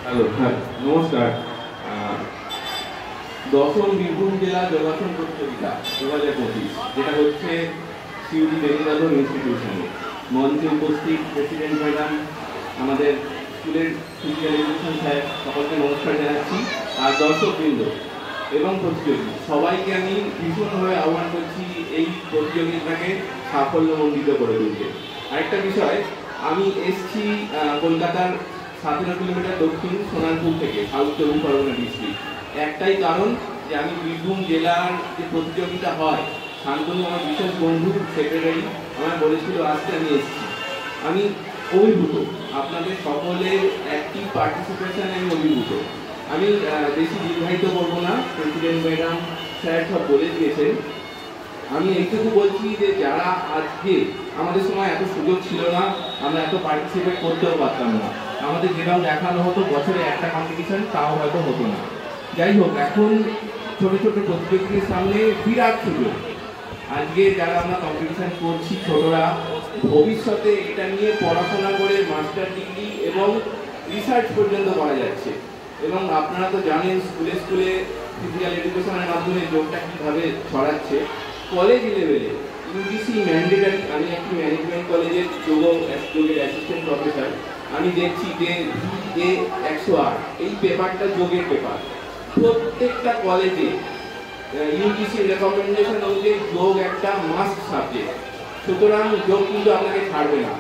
Hello, হ্যাঁ, নমস্কার। আহ, দশম বীরভূম জেলা যোগাসন প্রতিযোগিতা 2025, যেটা হচ্ছে সিউড়ি বেঙ্গালোর ইনস্টিটিউশনে। মঞ্চে উপস্থিত প্রেসিডেন্ট ম্যাডাম, আমাদের স্কুলের ফিজিক্যাল এডুকেশন স্যার, সকলকে নমস্কার জানাচ্ছি। আর দর্শকবৃন্দ এবং প্রতিযোগী সবাইকে আমি ভীষণভাবে আহ্বান করছি এই প্রতিযোগিতাকে সাফল্যমণ্ডিত করে তুলতে। আরেকটা বিষয়, আমি এসছি কলকাতার 17 কিলোমিটার দক্ষিণ সোনারপুর থেকে, সাউথ চব্বিশ পরগনা ডিস্ট্রিক্ট। একটাই কারণ যে আমি বীরভূম জেলার যে প্রতিযোগিতা হয়, শান্তনু আমার বিশেষ বন্ধু সেক্রেটারি আমায় বলেছিল আসতে, আমি এসেছি। আমি অভিভূত, আপনাদের সকলের অ্যাক্টিভ পার্টিসিপেশনে আমি অভিভূত। আমি বেশি দীর্ঘায়িত করবো না, প্রেসিডেন্ট ম্যাডাম স্যার সব বলে দিয়েছেন। আমি এইটুকু বলছি যে যারা আজকে, আমাদের সময় এত সুযোগ ছিল না, আমরা এত পার্টিসিপেট করতেও পারতাম না। আমাদের যেরকম দেখানো হতো বছরে একটা কম্পিটিশন, তাও হয়তো হতো না। যাই হোক, এখন ছোট ছোট প্রতিযোগীদের সামনে বিরাট সুযোগ। আজকে যারা আমরা কম্পিটিশন করছি ছোটরা, ভবিষ্যতে এটা নিয়ে পড়াশোনা করে মাস্টার ডিগ্রি এবং রিসার্চ পর্যন্ত করা যাচ্ছে। এবং আপনারা তো জানেন স্কুলে স্কুলে ফিজিক্যাল এডুকেশনের মাধ্যমে যোগটা কীভাবে ছড়াচ্ছে। কলেজ লেভেলে ইউজিসি ম্যান্ডেটারি, আমি একটি ম্যানেজমেন্ট কলেজের যোগের অ্যাসিস্ট্যান্ট প্রফেসর, আমি দেখছি যে VA108 এই পেপারটা যোগের পেপার। প্রত্যেকটা কলেজে ইউজিসি রেকমেন্ডেশন অনুযায়ী যোগ একটা মাস্ট সাবজেক্ট। সুতরাং যোগ কিন্তু আপনাকে ছাড়বে না।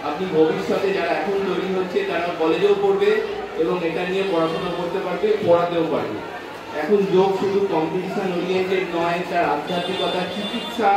আপনি ভবিষ্যতে যারা এখন তৈরি হচ্ছে তারা কলেজেও পড়বে এবং এটা নিয়ে পড়াশোনা করতে পারবে, পড়াতেও পারবে। এখন যোগ শুধু কম্পিটিশন ওরিয়েন্টেড নয়, তার আধ্যাত্মিকতা, চিকিৎসা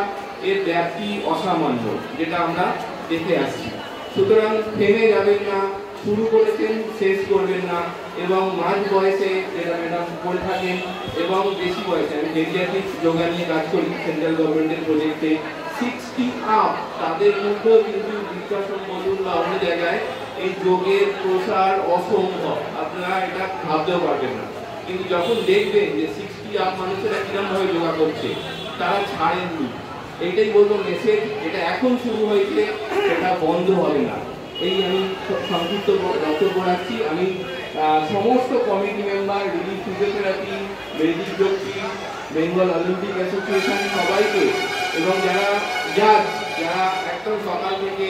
এর ব্যাপ্তি অসামান্য, যেটা আমরা দেখে আসছি। সুতরাং থেমে যাবেন না, শুরু করেছেন শেষ করবেন না। এবং মাঝ বয়সে যেটা ম্যাডাম বলে থাকেন, এবং বেশি বয়সে, আমি পেডিয়াট্রিক্স যোগা নিয়ে কাজ করি সেন্ট্রাল গভর্নমেন্টের প্রজেক্টে, 60 আপ তাদের মধ্যেও কিন্তু বৃদ্ধাশ্রম বলুন বা অন্য জায়গায় এই যোগের প্রসার অসম্ভব, আপনারা এটা ভাবতেও পারবেন না। কিন্তু যখন দেখবেন যে 60 আপ মানুষেরা কিরমভাবে যোগা করছে, তারা ছাড়েননি। এইটাই বলবো মেসেজ, এটা এখন শুরু হয়েছে, সেটা বন্ধ হবে না। এই আমি সংক্ষিপ্ত বক্তব্য রাখছি। আমি সমস্ত committee member, relief physiotherapy, medic যোগী, বেঙ্গল অলিম্পিক অ্যাসোসিয়েশন সবাইকে, এবং যারা জাজ, যারা একদম সকাল থেকে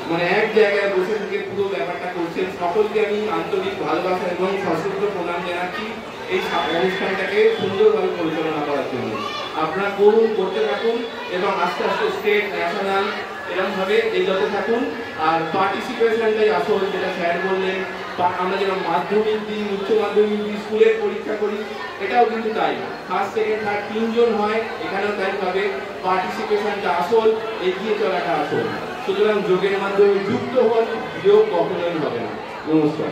মানে এক জায়গায় বসে থেকে পুরো ব্যাপারটা করছেন, সকলকে আমি আন্তরিক ভালোবাসা এবং সশস্ত্র প্রণাম জানাচ্ছি এই অনুষ্ঠানটাকে সুন্দরভাবে পরিচালনা করার জন্য। আপনারা করুন, করতে থাকুন এবং আস্তে আস্তে স্টেট, ন্যাশনাল এরকমভাবে এগোতে থাকুন। আর পার্টিসিপেশনটাই আসল, যেটা স্যার বললেন। আমরা যেরকম মাধ্যমিক দিই, উচ্চ মাধ্যমিক দিই, স্কুলের পরীক্ষা করি, এটাও কিন্তু তাই। ফার্স্ট, সেকেন্ড, থার্ড 3 জন হয়, এখানেও তাই পাবে। পার্টিসিপেশনটা আসল, এগিয়ে চলাটা আসল। সুতরাং যোগের মাধ্যমে যুক্ত হন, যোগ কখনোই হবে না। নমস্কার।